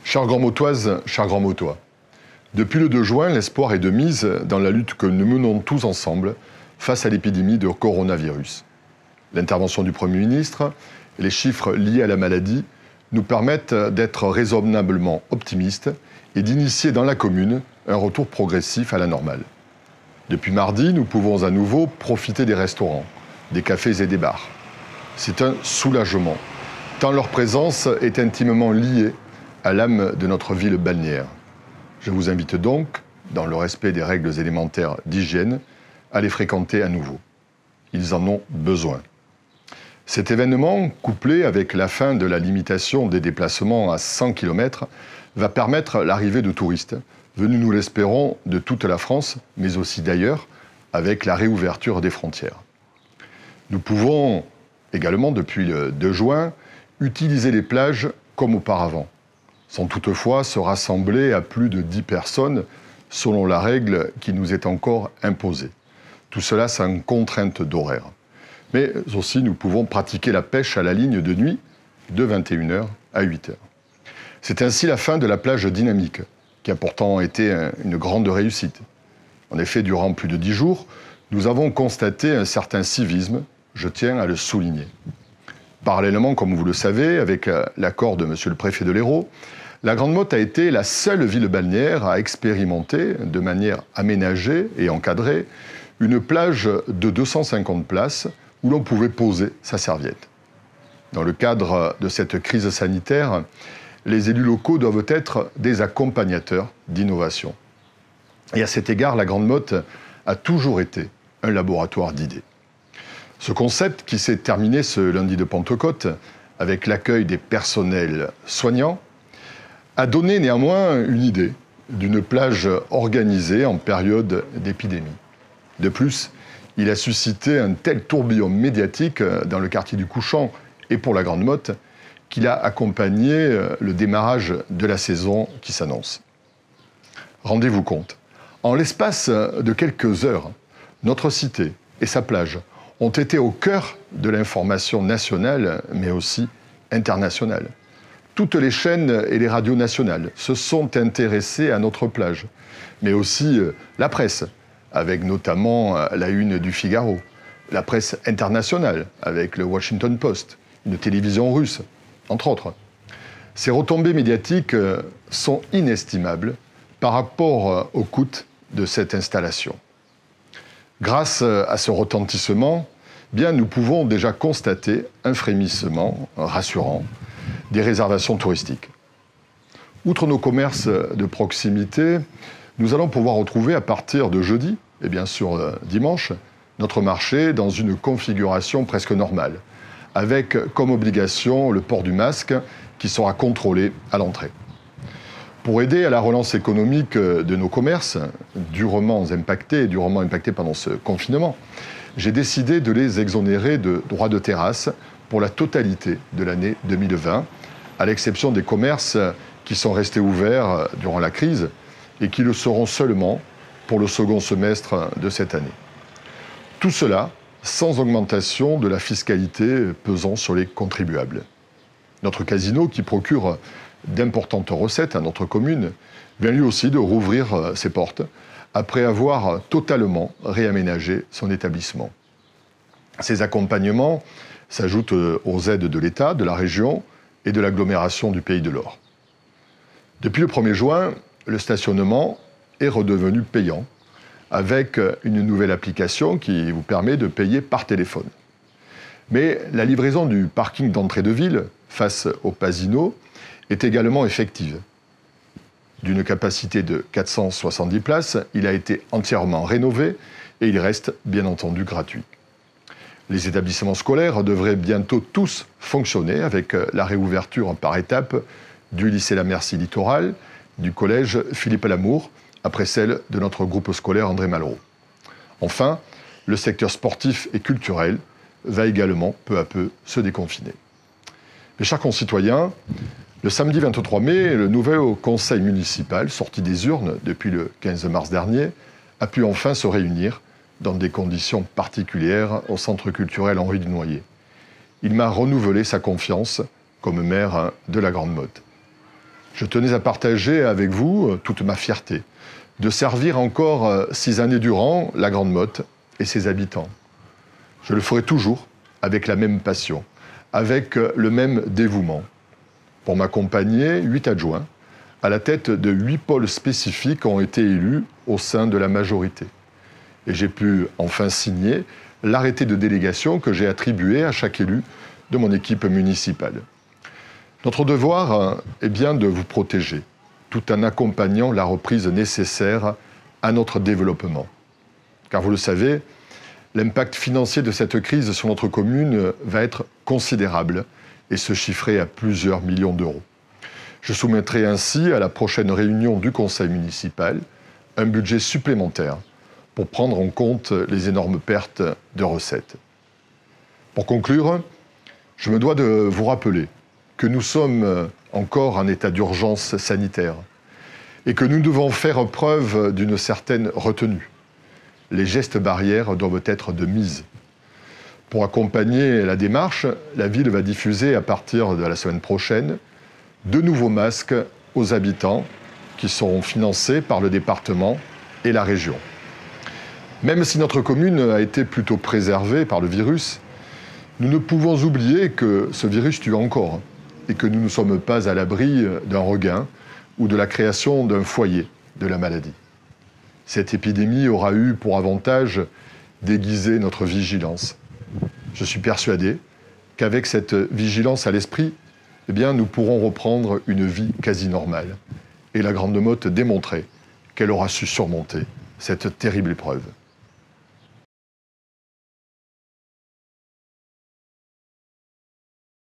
Chères Grand-Motoises, chers Grands-Motois, depuis le 2 juin, l'espoir est de mise dans la lutte que nous menons tous ensemble face à l'épidémie de coronavirus. L'intervention du Premier ministre et les chiffres liés à la maladie nous permettent d'être raisonnablement optimistes et d'initier dans la commune un retour progressif à la normale. Depuis mardi, nous pouvons à nouveau profiter des restaurants, des cafés et des bars. C'est un soulagement, tant leur présence est intimement liée à l'âme de notre ville balnéaire. Je vous invite donc, dans le respect des règles élémentaires d'hygiène, à les fréquenter à nouveau. Ils en ont besoin. Cet événement, couplé avec la fin de la limitation des déplacements à 100 km, va permettre l'arrivée de touristes, venus, nous l'espérons, de toute la France, mais aussi d'ailleurs, avec la réouverture des frontières. Nous pouvons également, depuis le 2 juin, utiliser les plages comme auparavant, sans toutefois se rassembler à plus de 10 personnes, selon la règle qui nous est encore imposée. Tout cela sans contrainte d'horaire. Mais aussi, nous pouvons pratiquer la pêche à la ligne de nuit de 21h à 8h. C'est ainsi la fin de la plage dynamique, qui a pourtant été une grande réussite. En effet, durant plus de 10 jours, nous avons constaté un certain civisme, je tiens à le souligner. Parallèlement, comme vous le savez, avec l'accord de monsieur le préfet de l'Hérault, la Grande-Motte a été la seule ville balnéaire à expérimenter, de manière aménagée et encadrée, une plage de 250 places où l'on pouvait poser sa serviette. Dans le cadre de cette crise sanitaire, les élus locaux doivent être des accompagnateurs d'innovation. Et à cet égard, la Grande-Motte a toujours été un laboratoire d'idées. Ce concept, qui s'est terminé ce lundi de Pentecôte avec l'accueil des personnels soignants, a donné néanmoins une idée d'une plage organisée en période d'épidémie. De plus, il a suscité un tel tourbillon médiatique dans le quartier du Couchant et pour la Grande-Motte qu'il a accompagné le démarrage de la saison qui s'annonce. Rendez-vous compte, en l'espace de quelques heures, notre cité et sa plage ont été au cœur de l'information nationale, mais aussi internationale. Toutes les chaînes et les radios nationales se sont intéressées à notre plage, mais aussi la presse, avec notamment la une du Figaro, la presse internationale, avec le Washington Post, une télévision russe, entre autres. Ces retombées médiatiques sont inestimables par rapport au coût de cette installation. Grâce à ce retentissement, bien, nous pouvons déjà constater un frémissement rassurant des réservations touristiques. Outre nos commerces de proximité, nous allons pouvoir retrouver à partir de jeudi, et bien sûr dimanche, notre marché dans une configuration presque normale, avec comme obligation le port du masque qui sera contrôlé à l'entrée. Pour aider à la relance économique de nos commerces, durement impactés pendant ce confinement, j'ai décidé de les exonérer de droits de terrasse pour la totalité de l'année 2020, à l'exception des commerces qui sont restés ouverts durant la crise et qui le seront seulement pour le second semestre de cette année. Tout cela sans augmentation de la fiscalité pesant sur les contribuables. Notre casino, qui procure d'importantes recettes à notre commune, vient lui aussi de rouvrir ses portes après avoir totalement réaménagé son établissement. Ces accompagnements s'ajoutent aux aides de l'État, de la région et de l'agglomération du Pays de l'Or. Depuis le 1er juin, le stationnement est redevenu payant avec une nouvelle application qui vous permet de payer par téléphone. Mais la livraison du parking d'entrée de ville face au Pasino est également effective. D'une capacité de 470 places, il a été entièrement rénové et il reste bien entendu gratuit. Les établissements scolaires devraient bientôt tous fonctionner avec la réouverture par étapes du lycée La Merci Littoral, du collège Philippe Lamour, après celle de notre groupe scolaire André Malraux. Enfin, le secteur sportif et culturel va également peu à peu se déconfiner. Mes chers concitoyens, le samedi 23 mai, le nouveau conseil municipal, sorti des urnes depuis le 15 mars dernier, a pu enfin se réunir dans des conditions particulières au centre culturel Henri Dunoyer. Il m'a renouvelé sa confiance comme maire de la Grande-Motte. Je tenais à partager avec vous toute ma fierté de servir encore 6 années durant la Grande Motte et ses habitants. Je le ferai toujours avec la même passion, avec le même dévouement. Pour m'accompagner, 8 adjoints, à la tête de 8 pôles spécifiques ont été élus au sein de la majorité. Et j'ai pu enfin signer l'arrêté de délégation que j'ai attribué à chaque élu de mon équipe municipale. Notre devoir est bien de vous protéger, tout en accompagnant la reprise nécessaire à notre développement. Car vous le savez, l'impact financier de cette crise sur notre commune va être considérable et se chiffrer à plusieurs millions d'euros. Je soumettrai ainsi à la prochaine réunion du conseil municipal un budget supplémentaire pour prendre en compte les énormes pertes de recettes. Pour conclure, je me dois de vous rappeler que nous sommes encore en état d'urgence sanitaire et que nous devons faire preuve d'une certaine retenue. Les gestes barrières doivent être de mise. Pour accompagner la démarche, la ville va diffuser à partir de la semaine prochaine 2 nouveaux masques aux habitants qui seront financés par le département et la région. Même si notre commune a été plutôt préservée par le virus, nous ne pouvons oublier que ce virus tue encore et que nous ne sommes pas à l'abri d'un regain ou de la création d'un foyer de la maladie. Cette épidémie aura eu pour avantage d'aiguiser notre vigilance. Je suis persuadé qu'avec cette vigilance à l'esprit, nous pourrons reprendre une vie quasi normale. Et la Grande Motte démontrait qu'elle aura su surmonter cette terrible épreuve.